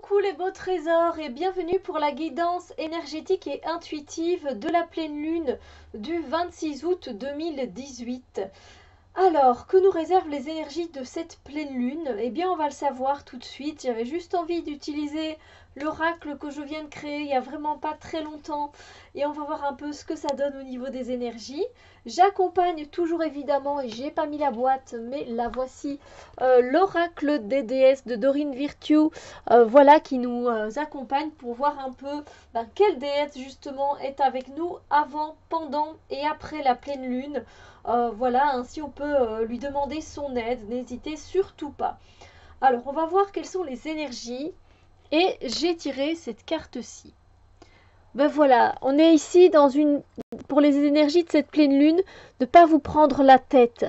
Coucou les beaux trésors et bienvenue pour la guidance énergétique et intuitive de la pleine lune du 26 août 2018. Alors, que nous réservent les énergies de cette pleine lune? Eh bien, on va le savoir tout de suite. J'avais juste envie d'utiliser l'oracle que je viens de créer il n'y a vraiment pas très longtemps et on va voir un peu ce que ça donne au niveau des énergies. J'accompagne toujours évidemment, et j'ai pas mis la boîte, mais la voici, l'oracle des déesses de Dorine Virtue, voilà, qui nous accompagne pour voir un peu quelle déesse justement est avec nous avant, pendant et après la pleine lune. Voilà, ainsi on peut lui demander son aide, n'hésitez surtout pas. Alors, on va voir quelles sont les énergies et j'ai tiré cette carte-ci. Ben voilà, on est ici pour les énergies de cette pleine lune, ne pas vous prendre la tête.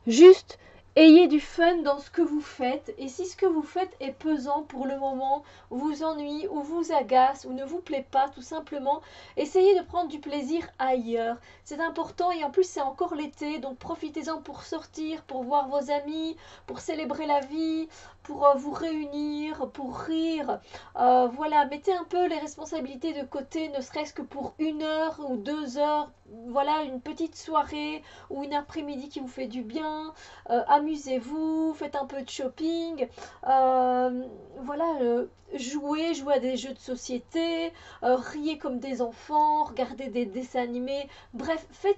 Juste, ayez du fun dans ce que vous faites. Et si ce que vous faites est pesant pour le moment, vous ennuie, ou vous agace, ou ne vous plaît pas, tout simplement, essayez de prendre du plaisir ailleurs. C'est important et en plus c'est encore l'été, donc profitez-en pour sortir, pour voir vos amis, pour célébrer la vie, pour vous réunir, pour rire. Voilà, mettez un peu les responsabilités de côté, ne serait-ce que pour 1 heure ou 2 heures. Voilà, une petite soirée ou une après-midi qui vous fait du bien. Amusez-vous, faites un peu de shopping. Voilà, jouez à des jeux de société, riez comme des enfants, regardez des dessins animés. Bref, faites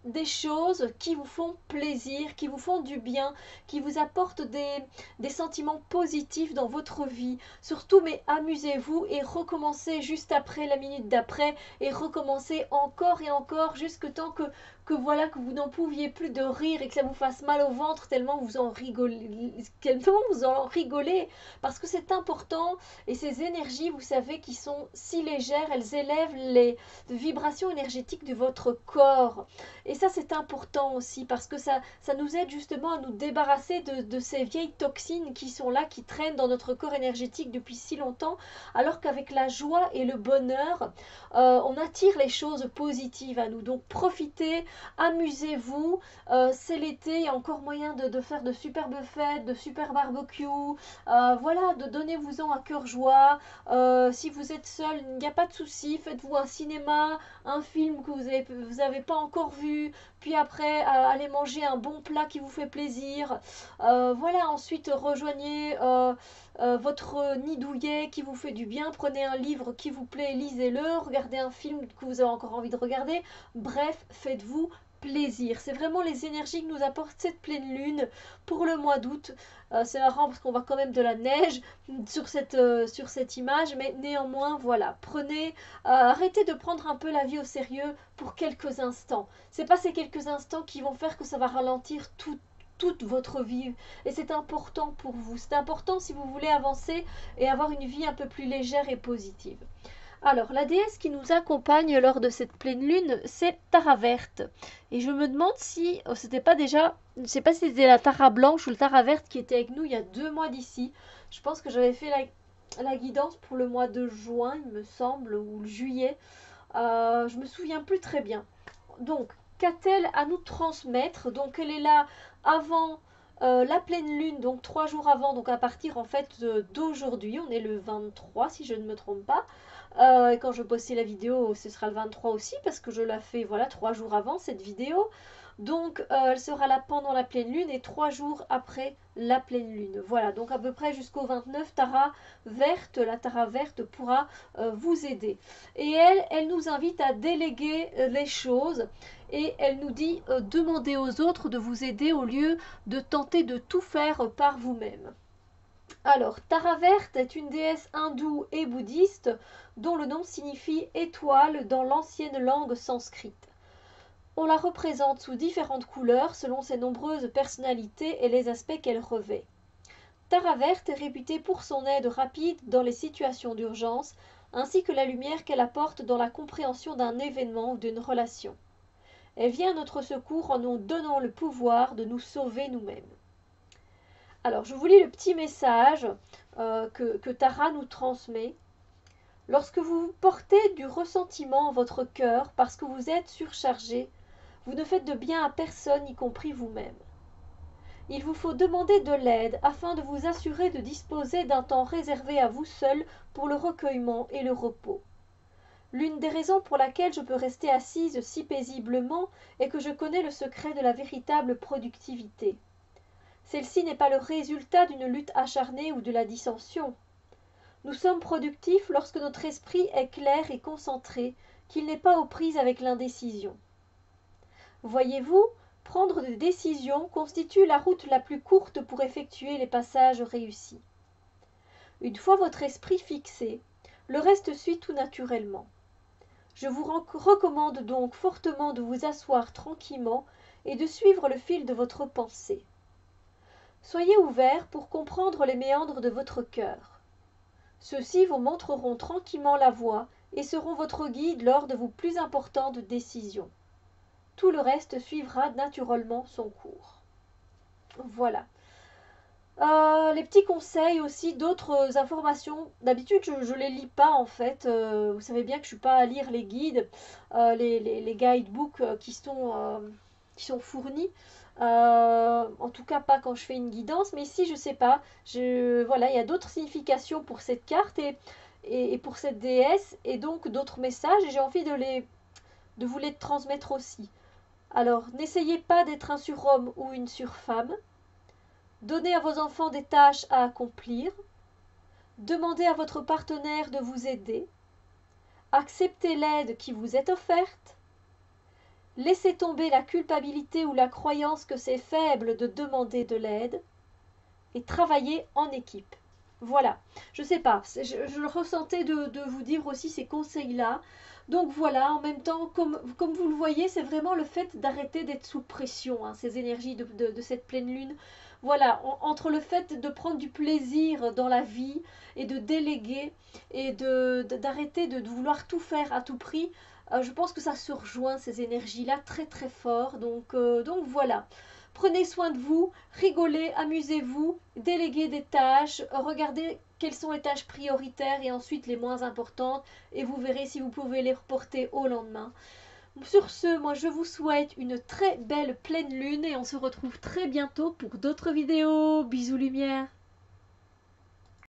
des choses qui vous font plaisir, qui vous font du bien, qui vous apportent des sentiments positifs dans votre vie. Surtout, mais amusez-vous et recommencez juste après, la minute d'après, et recommencez encore et encore jusqu'au temps que voilà, que vous n'en pouviez plus de rire et que ça vous fasse mal au ventre tellement vous en rigolez, parce que c'est important. Et ces énergies, vous savez, qui sont si légères, elles élèvent les vibrations énergétiques de votre corps. Et ça, c'est important aussi, parce que ça nous aide justement à nous débarrasser de ces vieilles toxines qui sont là, qui traînent dans notre corps énergétique depuis si longtemps, alors qu'avec la joie et le bonheur, on attire les choses positives à nous. Donc profitez, amusez-vous, c'est l'été, il y a encore moyen de faire de superbes fêtes, de super barbecues, voilà, de donnez-vous-en à cœur joie. Si vous êtes seul, il n'y a pas de souci, faites-vous un cinéma, un film que vous avez pas encore vu, puis après allez manger un bon plat qui vous fait plaisir. Voilà, ensuite rejoignez votre nid douillet qui vous fait du bien, prenez un livre qui vous plaît, lisez-le, regardez un film que vous avez encore envie de regarder. Bref, faites-vous plaisir. C'est vraiment les énergies que nous apporte cette pleine lune pour le mois d'août. C'est marrant parce qu'on voit quand même de la neige sur cette image, mais néanmoins, voilà, arrêtez de prendre un peu la vie au sérieux pour quelques instants. C'est pas ces quelques instants qui vont faire que ça va ralentir toute votre vie, et c'est important pour vous, c'est important si vous voulez avancer et avoir une vie un peu plus légère et positive. Alors, la déesse qui nous accompagne lors de cette pleine lune, c'est Tara Verte. Et je me demande si c'était pas déjà, je ne sais pas si c'était la Tara Blanche ou le Tara Verte qui était avec nous il y a 2 mois d'ici. Je pense que j'avais fait la guidance pour le mois de juin, il me semble, ou le juillet. Je me souviens plus très bien. Donc, qu'a-t-elle à nous transmettre? Donc, elle est là avant la pleine lune, donc 3 jours avant, donc à partir en fait d'aujourd'hui, on est le 23 si je ne me trompe pas. Et quand je posterai la vidéo, ce sera le 23 aussi, parce que je la fais, voilà, 3 jours avant cette vidéo. Donc, elle sera là pendant la pleine lune et 3 jours après la pleine lune. Voilà, donc à peu près jusqu'au 29, la Tara verte pourra vous aider. Et elle nous invite à déléguer les choses. Et elle nous dit, demandez aux autres de vous aider au lieu de tenter de tout faire par vous-même. Alors, Tara Verte est une déesse hindoue et bouddhiste dont le nom signifie étoile dans l'ancienne langue sanskrite. On la représente sous différentes couleurs selon ses nombreuses personnalités et les aspects qu'elle revêt. Tara Verte est réputée pour son aide rapide dans les situations d'urgence, ainsi que la lumière qu'elle apporte dans la compréhension d'un événement ou d'une relation. Elle vient à notre secours en nous donnant le pouvoir de nous sauver nous-mêmes. Alors, je vous lis le petit message que Tara nous transmet. Lorsque vous portez du ressentiment en votre cœur parce que vous êtes surchargé, vous ne faites de bien à personne, y compris vous-même. Il vous faut demander de l'aide afin de vous assurer de disposer d'un temps réservé à vous seul pour le recueillement et le repos. L'une des raisons pour laquelle je peux rester assise si paisiblement est que je connais le secret de la véritable productivité. Celle-ci n'est pas le résultat d'une lutte acharnée ou de la dissension. Nous sommes productifs lorsque notre esprit est clair et concentré, qu'il n'est pas aux prises avec l'indécision. Voyez-vous, prendre des décisions constitue la route la plus courte pour effectuer les passages réussis. Une fois votre esprit fixé, le reste suit tout naturellement. Je vous recommande donc fortement de vous asseoir tranquillement et de suivre le fil de votre pensée. Soyez ouvert pour comprendre les méandres de votre cœur. Ceux-ci vous montreront tranquillement la voie et seront votre guide lors de vos plus importantes décisions. Tout le reste suivra naturellement son cours. Voilà. Les petits conseils aussi, d'autres informations. D'habitude, je les lis pas en fait. Vous savez bien que je suis pas à lire les guides, les guidebooks qui sont fournis. En tout cas, pas quand je fais une guidance. Mais ici, je sais pas. Voilà, il y a d'autres significations pour cette carte et pour cette déesse et donc d'autres messages. Et j'ai envie de vous les transmettre aussi. Alors, n'essayez pas d'être un surhomme ou une surfemme. Donnez à vos enfants des tâches à accomplir. Demandez à votre partenaire de vous aider. Acceptez l'aide qui vous est offerte. Laissez tomber la culpabilité ou la croyance que c'est faible de demander de l'aide. Et travaillez en équipe. Voilà, je sais pas, je ressentais de vous dire aussi ces conseils-là. Donc voilà, en même temps, comme vous le voyez, c'est vraiment le fait d'arrêter d'être sous pression, hein, ces énergies de cette pleine lune. Voilà, entre le fait de prendre du plaisir dans la vie et de déléguer et d'arrêter de vouloir tout faire à tout prix, je pense que ça se rejoint ces énergies-là très très fort. Donc voilà. Prenez soin de vous, rigolez, amusez-vous, déléguez des tâches, regardez quelles sont les tâches prioritaires et ensuite les moins importantes et vous verrez si vous pouvez les reporter au lendemain. Sur ce, moi je vous souhaite une très belle pleine lune et on se retrouve très bientôt pour d'autres vidéos. Bisous lumière.